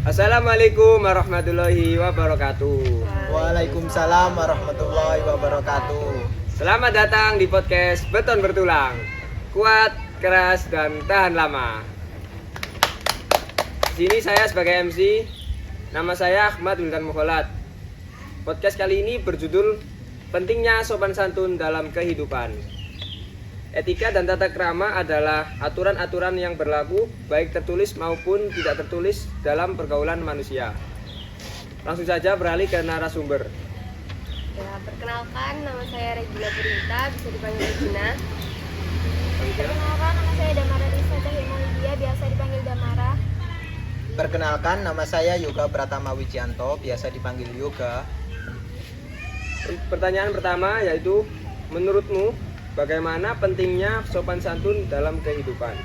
Assalamualaikum warahmatullahi wabarakatuh. Waalaikumsalam warahmatullahi wabarakatuh. Selamat datang di podcast Beton Bertulang. Kuat, keras, dan tahan lama. Di sini saya sebagai MC. Nama saya Ahmad Wildan Mukholat. Podcast kali ini berjudul Pentingnya Sopan Santun dalam Kehidupan. Etika dan tata krama adalah aturan-aturan yang berlaku baik tertulis maupun tidak tertulis dalam pergaulan manusia. Langsung saja beralih ke narasumber. Ya, perkenalkan nama saya Regina Purita, bisa dipanggil Regina. Perkenalkan, nama saya Damara Risa Cahyamaulia, biasa dipanggil Damara. Perkenalkan, nama saya Yoga Pratama Wijianto, biasa dipanggil Yoga. Pertanyaan pertama yaitu, menurutmu bagaimana pentingnya sopan santun dalam kehidupan?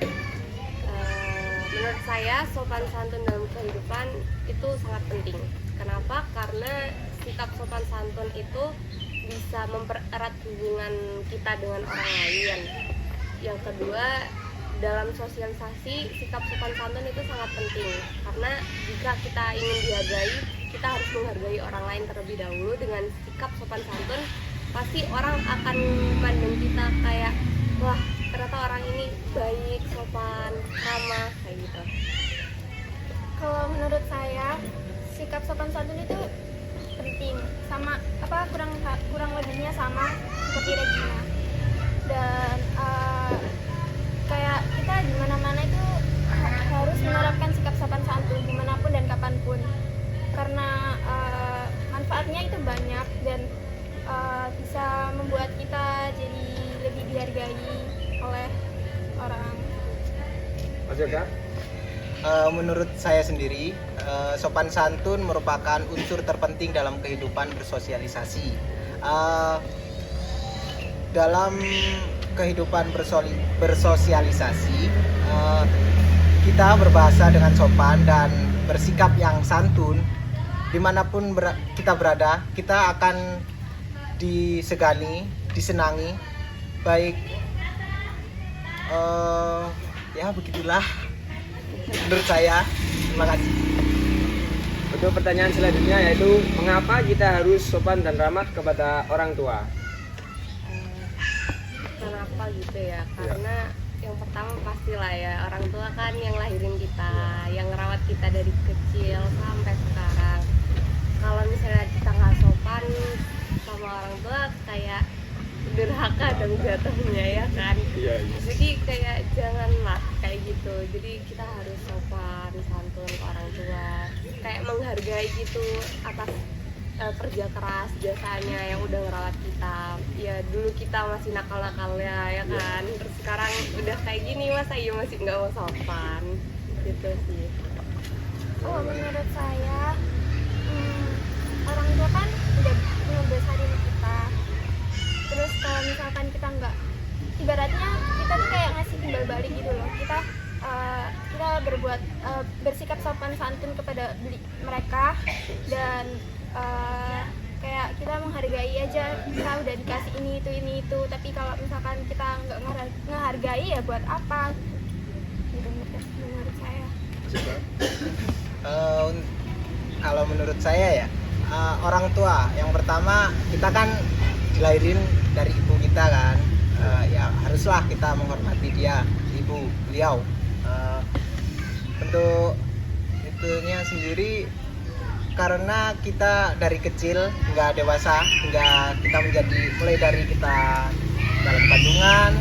Menurut saya sopan santun dalam kehidupan itu sangat penting. Kenapa? Karena sikap sopan santun itu bisa mempererat hubungan kita dengan orang lain. Yang kedua, dalam sosialisasi sikap sopan santun itu sangat penting. Karena jika kita ingin dihargai, kita harus menghargai orang lain terlebih dahulu. Dengan sikap sopan santun pasti orang akan memandang kita kayak, wah ternyata orang ini baik, sopan, ramah, kayak gitu. Kalau menurut saya, sikap sopan santun itu penting, sama kurang lebihnya sama seperti Regina. Dan kayak kita di mana-mana itu harus menerapkan sikap sopan santun dimanapun dan kapanpun, karena manfaatnya itu banyak dan bisa membuat kita jadi lebih dihargai oleh orang. Mas Yoga? Menurut saya sendiri, sopan santun merupakan unsur terpenting dalam kehidupan bersosialisasi. Dalam kehidupan bersosialisasi, kita berbahasa dengan sopan dan bersikap yang santun. Dimanapun kita berada, kita akan disegani, disenangi, baik ya begitulah menurut saya. Terima kasih. Untuk pertanyaan selanjutnya yaitu, mengapa kita harus sopan dan ramah kepada orang tua? Kenapa gitu ya? Karena yang pertama pastilah ya, orang tua kan yang lahirin kita, yang ngerawat kita dari kecil sampai sekarang. Kalau misalnya kita nggak sopan sama orang tua, kayak durhaka dong jatuhnya, ya kan? Iya. Jadi kayak janganlah kayak gitu. Jadi kita harus sopan santun ke orang tua, kayak menghargai gitu atas kerja keras jasanya yang udah ngerawat kita. Ya dulu kita masih nakal-nakalnya, ya kan? Terus sekarang udah kayak gini, masa iya masih nggak mau sopan gitu sih. Oh, menurut saya orang tua kan udah ngebesarin kita. Terus kalau misalkan kita nggak, ibaratnya kita tuh kayak ngasih timbal balik gitu loh. Kita berbuat bersikap sopan santun kepada mereka, dan kayak kita menghargai aja. Kita udah dikasih ini itu, tapi kalau misalkan kita nggak ngehargai, ya buat apa gitu menurut saya. Kalau menurut saya ya, orang tua yang pertama, kita kan dilahirin dari ibu kita kan, ya haruslah kita menghormati dia, ibu beliau. Untuk itunya sendiri, karena kita dari kecil hingga dewasa, hingga kita menjadi, mulai dari kita dalam kandungan,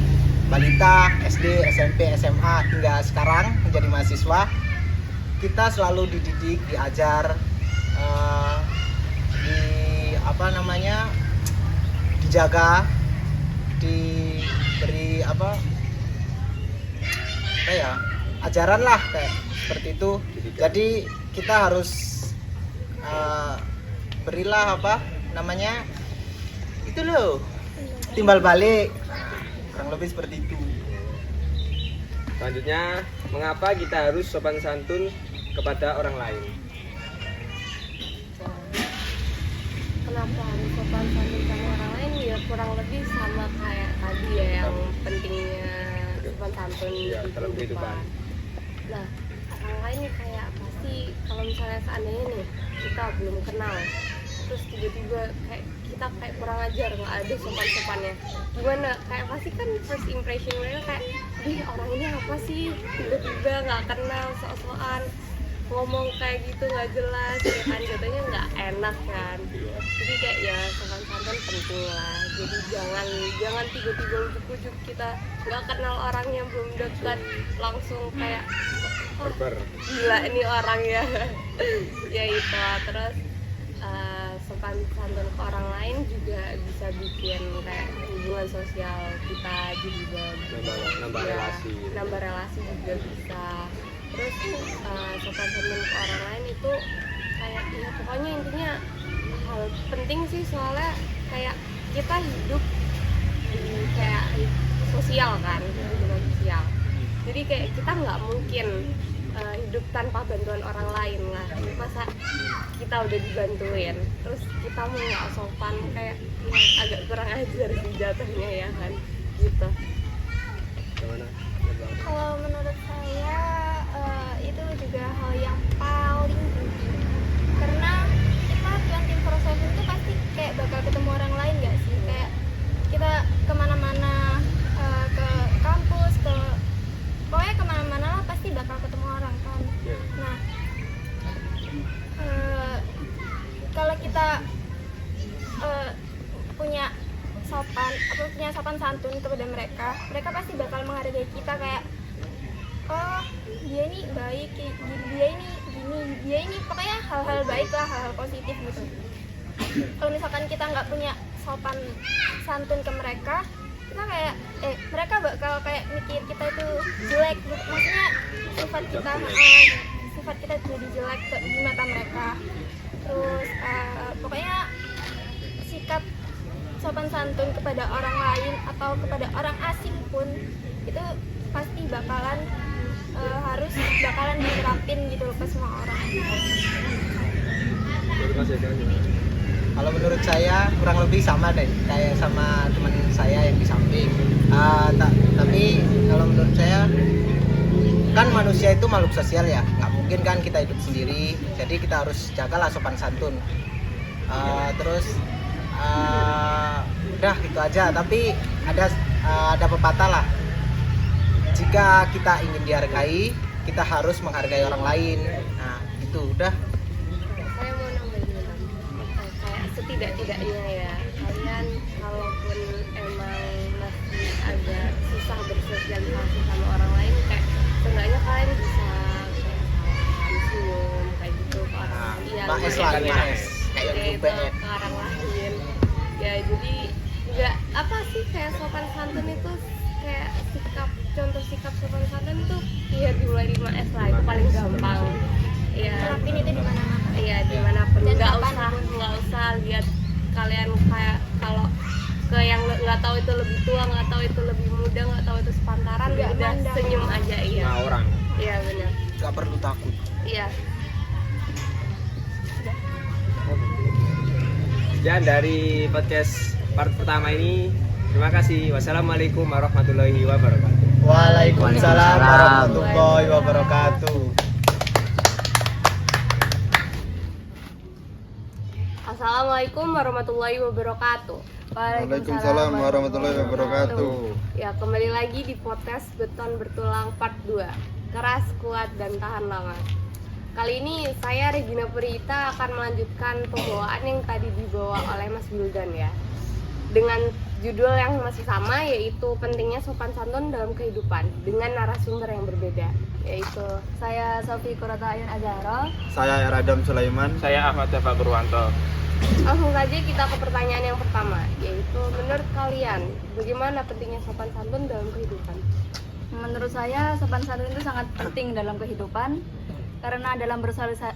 balita, SD, SMP, SMA, hingga sekarang menjadi mahasiswa, kita selalu dididik, diajar, dijaga, diberi ajaran lah kayak seperti itu. Jadi kita harus berilah itu loh, timbal balik, kurang lebih seperti itu. Selanjutnya, mengapa kita harus sopan santun kepada orang lain? Kenapa harus sopan santun sama orang lain? Ya kurang lebih sama kayak tadi ya, yang pentingnya sopan santun Ya, di dalam kehidupan. Nah, orang lain kayak pasti Jadi kalau misalnya seandainya nih kita belum kenal, terus tiba-tiba kayak kita kayak kurang ajar, nggak ada sopan-sopannya, gimana? Kayak pasti kan first impression mereka kayak, ih orang ini apa sih, tiba-tiba nggak kenal, sok-sokan ngomong kayak gitu nggak jelas, ya kan jatuhnya nggak enak kan. Jadi kayak ya sopan santun penting lah. Jadi jangan tiba-tiba ujuk-ujuk kita nggak kenal orangnya, belum dekat langsung kayak oh, gila ini orangnya. Ya itu. Terus sopan santun ke orang lain juga bisa bikin kayak hubungan sosial kita jadi nambah relasi juga bisa. Terus sopan santun ke orang lain itu kayak ya pokoknya intinya hal penting sih, soalnya kayak kita hidup di kayak sosial kan, hubungan sosial. Jadi kayak kita nggak mungkin hidup tanpa bantuan orang lain lah. Masa kita udah dibantuin terus kita mau nggak sopan, kayak ya, agak kurang ajar sih jatuhnya ya kan gitu. Kalau menurut saya itu juga hal yang paling penting, karena kita 24/7 itu pasti kayak bakal ketemu orang lain gak sih, kayak kita kemana-mana, ke kampus, pokoknya kemana-mana lah pasti bakal ketemu orang kan. Nah kalau kita punya sopan santun kepada mereka pasti bakal menghargai kita, kayak oh dia ini baik, dia ini gini, dia ini pokoknya hal-hal baik lah, hal-hal positif gitu. Kalau misalkan kita nggak punya sopan santun ke mereka, kita kayak mereka bakal kayak mikir kita itu jelek, maksudnya sifat kita jadi jelek di mata mereka. Terus pokoknya sikap sopan santun kepada orang lain atau kepada orang asing pun itu pasti bakalan diterapin gitu loh ke semua orang. Kalau menurut saya kurang lebih sama deh kayak sama teman saya yang di samping. Tapi kalau menurut saya kan manusia itu makhluk sosial ya, nggak mungkin kan kita hidup sendiri, jadi kita harus jagalah sopan santun. Terus udah itu aja. Tapi ada pepatah lah, jika kita ingin dihargai kita harus menghargai orang lain. Nah itu udah. Saya mau nambahin kayak setidak-tidaknya ya, kalian kalaupun emang masih agak susah bersosialisasi sama orang lain, kayak seenggaknya kalian bisa kayak senyum kayak gitu ke orang lain. Maes lah, maes kayak itu ke orang lain ya. Jadi nggak apa sih, kayak sopan santun itu kayak contoh sikap sopan santun itu ya dimulai di Maes lah, itu paling gampang ya. Terapin itu di mana-mana. Iya dimanapun, Dan nggak usah lihat kalian kayak kalau ke yang nggak tahu itu lebih tua, nggak tahu itu lebih muda, nggak tahu itu sepantaran, Nggak udah mandang. senyum aja. Iya Nah, orang iya benar. nggak perlu takut. Iya. sekian dari podcast part pertama ini. Terima kasih. Wassalamualaikum warahmatullahi wabarakatuh. Waalaikumsalam warahmatullahi wabarakatuh. Assalamualaikum warahmatullahi wabarakatuh. Waalaikumsalam warahmatullahi wabarakatuh. Ya, kembali lagi di podcast Beton Bertulang part 2. Keras, kuat, dan tahan lama. Kali ini saya Regina Purita akan melanjutkan pembawaan yang tadi dibawa oleh Mas Wildan ya. Dengan judul yang masih sama, yaitu pentingnya sopan santun dalam kehidupan, dengan narasumber yang berbeda, yaitu saya Sofi Kurata Ayun Azhara. Saya Eradam Sulaiman. Saya Ahmad Dafa Purwanto. Langsung saja kita ke pertanyaan yang pertama, yaitu menurut kalian bagaimana pentingnya sopan santun dalam kehidupan? Menurut saya sopan santun itu sangat penting dalam kehidupan, karena dalam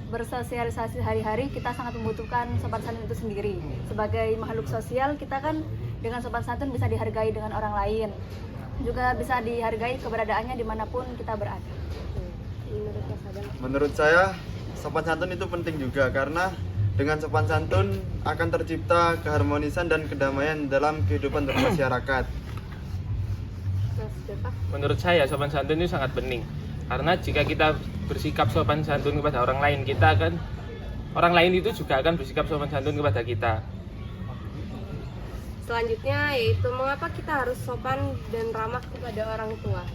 bersosialisasi hari-hari kita sangat membutuhkan sopan santun itu sendiri. Sebagai makhluk sosial, kita kan dengan sopan santun bisa dihargai dengan orang lain, juga bisa dihargai keberadaannya dimanapun kita berada. Menurut Mas Adam? Menurut saya sopan santun itu penting juga, karena dengan sopan santun akan tercipta keharmonisan dan kedamaian dalam kehidupan bermasyarakat. Mas Depak? Menurut saya sopan santun itu sangat penting Karena jika kita bersikap sopan santun kepada orang lain, orang lain itu juga akan bersikap sopan santun kepada kita. Selanjutnya yaitu mengapa kita harus sopan dan ramah kepada orang tua.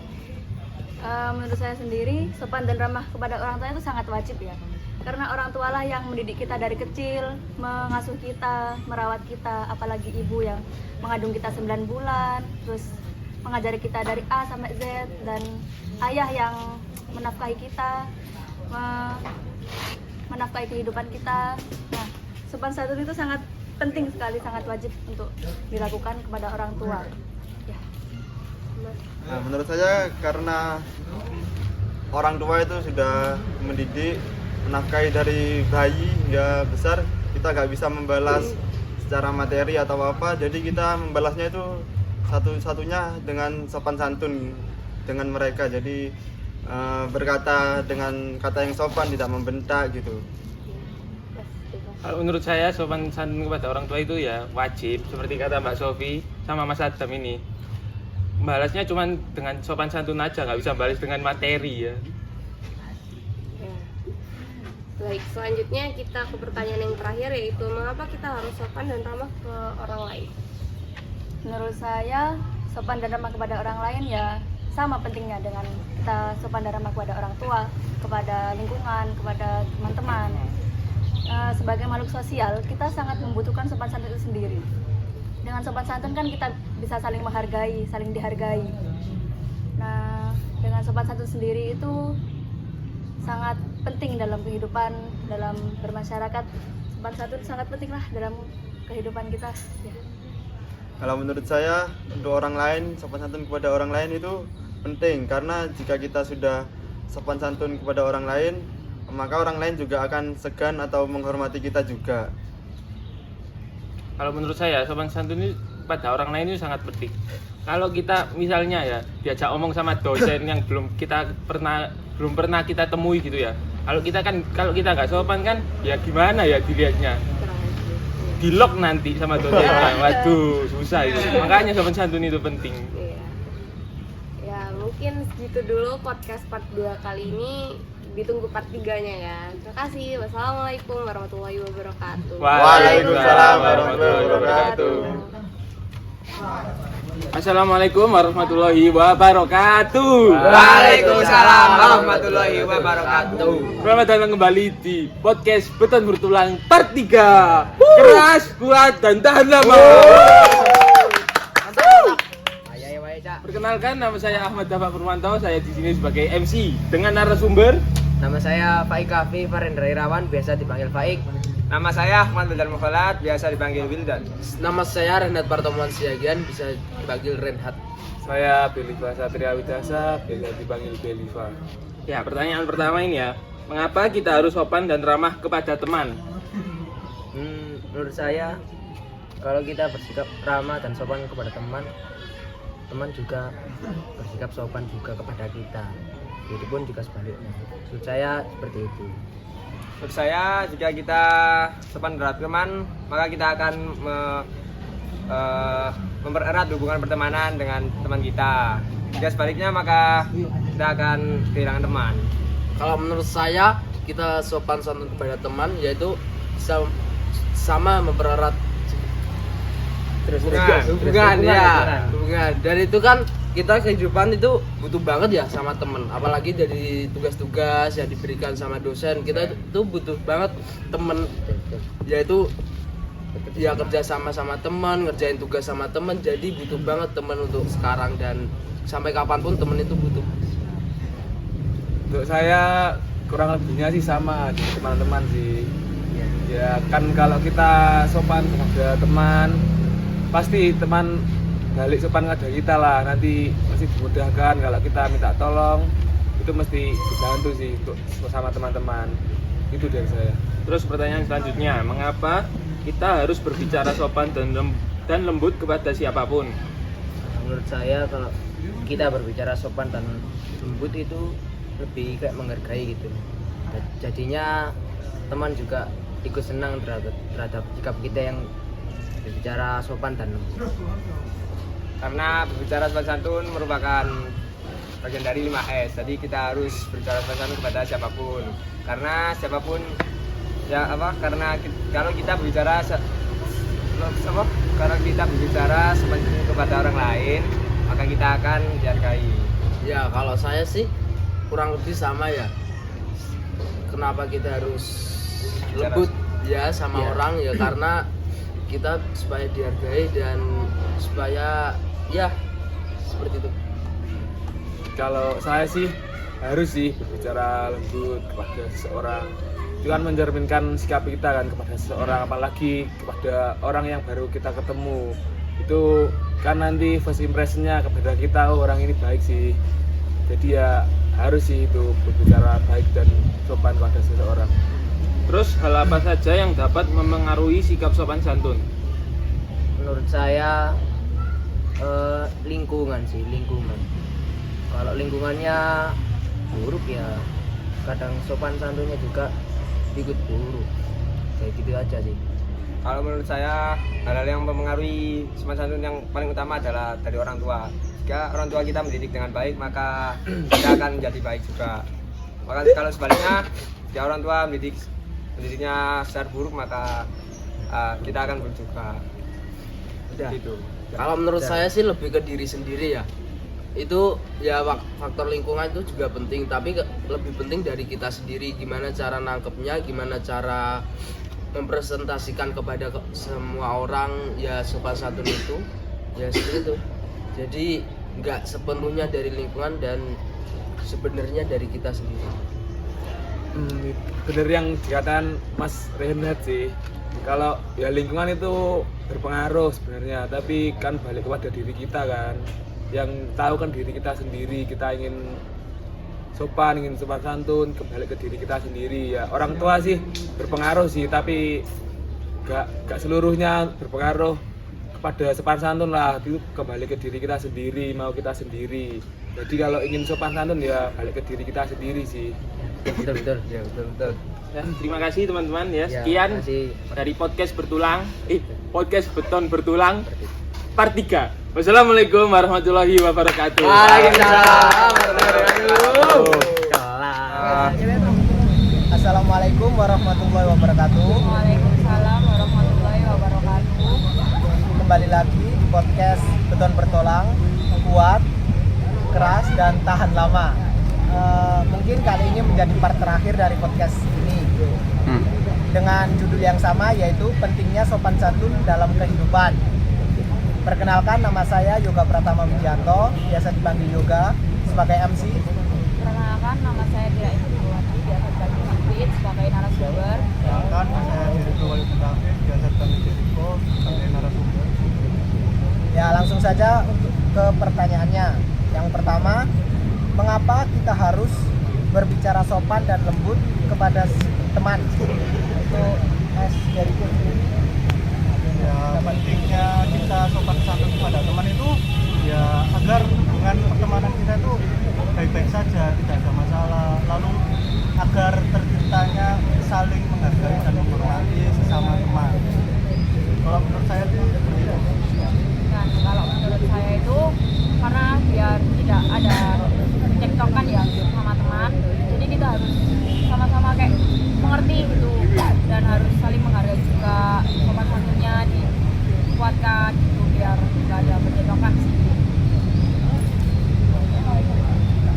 Menurut saya sendiri, sopan dan ramah kepada orang tua itu sangat wajib ya. Karena orang tua lah yang mendidik kita dari kecil, mengasuh kita, merawat kita, apalagi ibu yang mengandung kita 9 bulan, terus mengajari kita dari A sampai Z, dan ayah yang menafkahi kita, menafkahi kehidupan kita. Nah, sopan santun itu sangat penting sekali, sangat wajib untuk dilakukan kepada orang tua. Ya. Nah, menurut saya karena orang tua itu sudah mendidik, menafkahi dari bayi hingga besar, kita nggak bisa membalas secara materi atau apa, jadi kita membalasnya itu satu-satunya dengan sopan santun dengan mereka. Jadi berkata dengan kata yang sopan, tidak membentak gitu. Kalau menurut saya sopan santun kepada orang tua itu ya wajib, seperti kata Mbak Sofi sama Mas Adam ini. Balasnya cuma dengan sopan santun aja, nggak bisa balas dengan materi ya. Baik, selanjutnya kita ke pertanyaan yang terakhir, yaitu mengapa kita harus sopan dan ramah ke orang lain. Menurut saya, sopan dan ramah kepada orang lain ya sama pentingnya dengan kita sopan dan ramah kepada orang tua, kepada lingkungan, kepada teman-teman. Sebagai makhluk sosial, kita sangat membutuhkan sopan santun itu sendiri. Dengan sopan santun kan kita bisa saling menghargai, saling dihargai. Nah, dengan sopan santun sendiri itu sangat penting dalam kehidupan, dalam bermasyarakat. Sopan santun sangat penting lah dalam kehidupan kita. Ya. Kalau menurut saya, untuk orang lain, sopan santun kepada orang lain itu penting, karena jika kita sudah sopan santun kepada orang lain, maka orang lain juga akan segan atau menghormati kita juga. Kalau menurut saya sopan santun ini pada orang lain itu sangat penting. Kalau kita misalnya ya diajak omong sama dosen yang belum pernah kita temui gitu ya. Kalau kita nggak sopan kan ya gimana ya dilihatnya? Di lock nanti sama dosennya. Waduh, susah itu. Makanya sopan santun itu penting. Iya. Ya, mungkin segitu dulu podcast part 2 kali ini. Ditunggu part 3-nya ya. Terima kasih. Wassalamualaikum warahmatullahi wabarakatuh. Waalaikumsalam warahmatullahi wabarakatuh. Assalamualaikum warahmatullahi wabarakatuh. Waalaikumsalam warahmatullahi wabarakatuh. Selamat datang kembali di podcast Beton Bertulang part 3. Keras, kuat, dan tahan lama. Perkenalkan, nama saya Ahmad Dafa Purwanto. Saya di sini sebagai MC dengan narasumber. Nama saya Faik Kafi Farendra Irawan, biasa dipanggil Faik. Nama saya Ahmad Wildan Mukhalat, biasa dipanggil Wildan. Nama saya Renhat Partoman Siagian, bisa dipanggil Renhat. Saya Beliva Satria Widasa, biasa dipanggil Beliva. Ya, pertanyaan pertama ini ya. Mengapa kita harus sopan dan ramah kepada teman? Menurut saya, kalau kita bersikap ramah dan sopan kepada teman, teman juga bersikap sopan juga kepada kita. Begitupun juga sebaliknya. Menurut saya seperti itu. Menurut saya, jika kita sopan terhadap teman, maka kita akan mempererat hubungan pertemanan dengan teman kita. Jika sebaliknya, maka kita akan kehilangan teman. Kalau menurut saya, kita sopan santun kepada teman yaitu bisa sama mempererat hubungan. Dan itu kan kita kehidupan itu butuh banget ya sama temen, apalagi dari tugas-tugas yang diberikan sama dosen, kita itu butuh banget temen, yaitu ya kerja sama teman, ngerjain tugas sama temen, jadi butuh banget temen untuk sekarang dan sampai kapanpun temen itu butuh. Untuk saya kurang lebihnya sih sama dengan teman-teman sih. Ya kan kalau kita sopan kepada teman, pasti teman balik sopan kepada kita lah, nanti mesti dimudahkan. Kalau kita minta tolong itu mesti dibantu sih untuk sama teman-teman. Itu dari saya. Terus pertanyaan selanjutnya, mengapa kita harus berbicara sopan dan lembut kepada siapapun? Menurut saya, kalau kita berbicara sopan dan lembut itu lebih kayak menghargai gitu. Jadinya teman juga ikut senang terhadap sikap kita yang berbicara sopan dan lembut. Karena berbicara sopan santun merupakan bagian dari 5S. Jadi kita harus berbicara sopan santun kepada siapapun. Karena siapapun ya kalau kita berbicara sopan santun kepada orang lain, maka kita akan dihargai. Ya kalau saya sih kurang lebih sama ya. Kenapa kita harus lembut ya sama orang ya karena kita supaya dihargai dan supaya ya seperti itu. Kalau saya sih harus sih berbicara lembut kepada seseorang. Itu kan mencerminkan sikap kita kan kepada seseorang, apalagi kepada orang yang baru kita ketemu. Itu kan nanti first impression-nya kepada kita, oh orang ini baik sih. Jadi ya harus sih itu berbicara baik dan sopan pada seseorang. Terus hal apa saja yang dapat memengaruhi sikap sopan santun? Menurut saya lingkungan. Kalau lingkungannya buruk ya kadang sopan santunnya juga ikut buruk. Kayak gitu aja sih. Kalau menurut saya hal-hal yang mempengaruhi sopan santun yang paling utama adalah dari orang tua. Jika orang tua kita mendidik dengan baik, maka kita akan menjadi baik juga. Maka kalau sebaliknya jika orang tua mendidiknya secara buruk, maka kita akan buruk juga. Udah. Gitu. Kalau menurut saya sih lebih ke diri sendiri ya. Itu ya faktor lingkungan itu juga penting, tapi lebih penting dari kita sendiri, gimana cara nangkepnya, gimana cara mempresentasikan kepada semua orang ya sopan santun itu ya seperti itu. Jadi nggak sepenuhnya dari lingkungan dan sebenarnya dari kita sendiri. Bener yang dikatakan Mas Renat sih. Kalau ya lingkungan itu berpengaruh sebenarnya, tapi kan balik kepada diri kita kan. Yang tahu kan diri kita sendiri, kita ingin sopan santun, kembali ke diri kita sendiri ya. Orang tua sih berpengaruh sih, tapi gak seluruhnya berpengaruh kepada sopan santun lah. Itu kembali ke diri kita sendiri, mau kita sendiri. Jadi kalau ingin sopan santun ya balik ke diri kita sendiri sih. Betul. Ya, terima kasih teman-teman ya. Sekian dari podcast podcast Beton Bertulang part 3. Wassalamualaikum warahmatullahi wabarakatuh. Waalaikumsalam Assalamualaikum warahmatullahi wabarakatuh. Waalaikumsalam warahmatullahi wabarakatuh. Kembali lagi di podcast Beton Bertulang, kuat, keras dan tahan lama. Mungkin kali ini menjadi part terakhir dari podcast ini dengan judul yang sama, yaitu pentingnya sopan santun dalam kehidupan. Perkenalkan, nama saya Yoga Pratama Wijanto, biasa dipanggil Yoga, sebagai MC. Perkenalkan, nama saya Dira Ibuwati, biasa dipanggil Pipit sebagai narasumber. Perkenalkan, saya Jericho Wali Putafif, biasa dipanggil Jericho sebagai narasumber. Ya, langsung saja untuk ke pertanyaannya. Yang pertama, mengapa kita harus berbicara sopan dan lembut kepada teman? Itu Mas Jericho. Ya, pentingnya kita sopan santun kepada teman itu ya agar hubungan pertemanan kita itu baik-baik saja, tidak ada masalah, lalu agar terciptanya saling menghargai dan menghormati sesama teman. Kalau menurut saya itu seperti itu. Dan kalau menurut saya itu karena biar tidak ada cekcokan ya sama teman, jadi kita harus sama-sama kayak mengerti gitu dan harus saling menghargai juga, sopan santunnya dikuatkan gitu biar nggak ada percekcokan sih.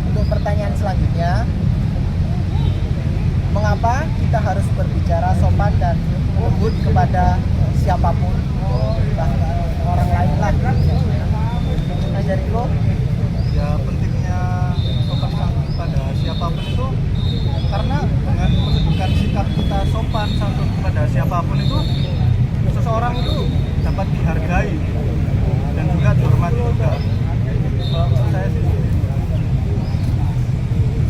Untuk pertanyaan selanjutnya, mengapa kita harus berbicara sopan dan lembut kepada siapapun, bahkan orang lain lah? Mas Jericho? Ya, pentingnya sopan santun kepada siapapun itu karena dengan menunjukkan sikap kita sopan santun kepada siapapun itu, seseorang itu dapat dihargai dan juga dihormati juga. Kalau menurut saya sih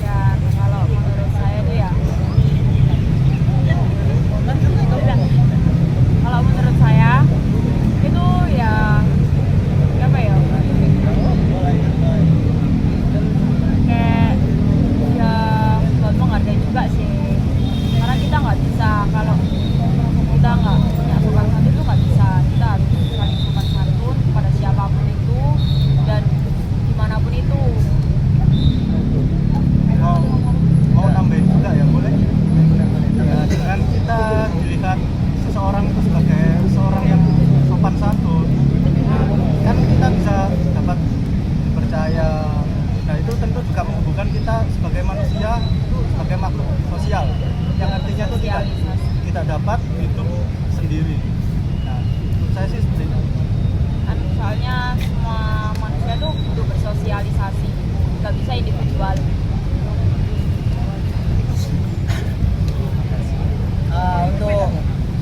Dan kalau menurut saya itu ya kalau menurut saya itu ya apa ya kayak ya buat menghargai juga sih, karena kita nggak bisa kalau kita nggak punya sopan santun itu nggak bisa. Kita harus saling sopan santun kepada siapapun itu dan dimanapun itu. bersosialisasi, nggak bisa individual. Untuk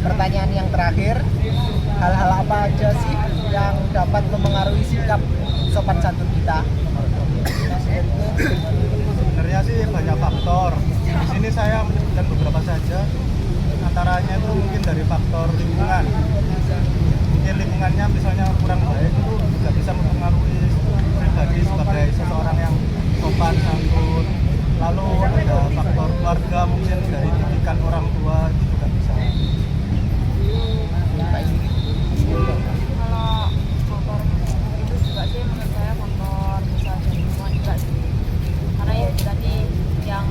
pertanyaan yang terakhir, hal-hal apa aja sih yang dapat mempengaruhi sikap sopan santun kita? Sebenarnya sih banyak faktor. Di sini saya menyebutkan beberapa saja. Antaranya itu mungkin dari faktor lingkungan. Mungkin lingkungannya misalnya kurang baik itu juga bisa mempengaruhi pribadi sebagai seseorang yang sopan santun. Lalu ada faktor keluarga, mungkin dari didikan orang tua itu juga bisa. Kalau faktor itu juga sih menurut saya faktor bisa dari lingkungan juga sih, karena ya tadi yang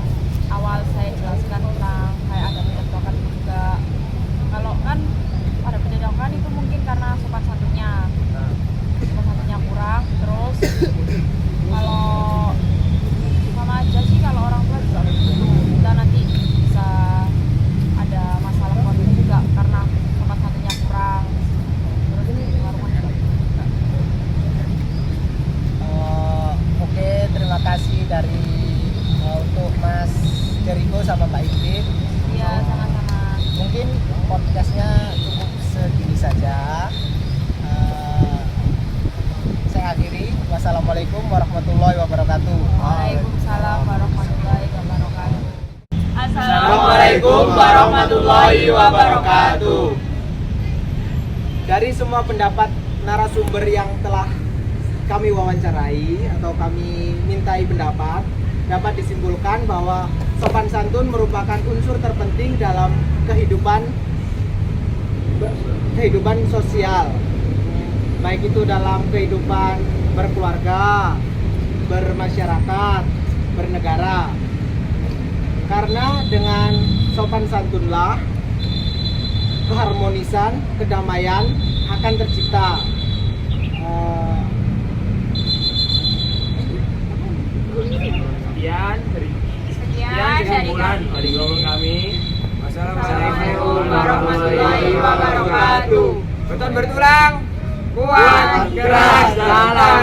awal saya jelaskan tentang kayak ada pencocokan juga. Kalau kan ada pencocokan itu mungkin karena sopan santunnya kurang. Terus kalau sama aja sih, kalau orang tua juga kita nanti bisa ada masalah konflik juga karena sopan santunnya kurang. Terus pengaruhnya juga. Oke, terima kasih untuk Mas Jericho sama Mbak Ingrid. Iya, sama-sama. Mungkin podcastnya cukup segini saja. Saya akhiri. Wassalamualaikum warahmatullahi wabarakatuh. Waalaikumsalam warahmatullahi wabarakatuh. Assalamualaikum warahmatullahi wabarakatuh. Dari semua pendapat narasumber yang telah kami wawancarai atau kami mintai pendapat, dapat disimpulkan bahwa sopan santun merupakan unsur terpenting dalam kehidupan sosial, baik itu dalam kehidupan berkeluarga, bermasyarakat, bernegara. Karena dengan sopan santunlah keharmonisan, kedamaian akan tercipta. Sekian kesimpulan dari ngomong kami. Wassalamualaikum warahmatullahi wabarakatuh. Beton bertulang, kuat, keras, dalam.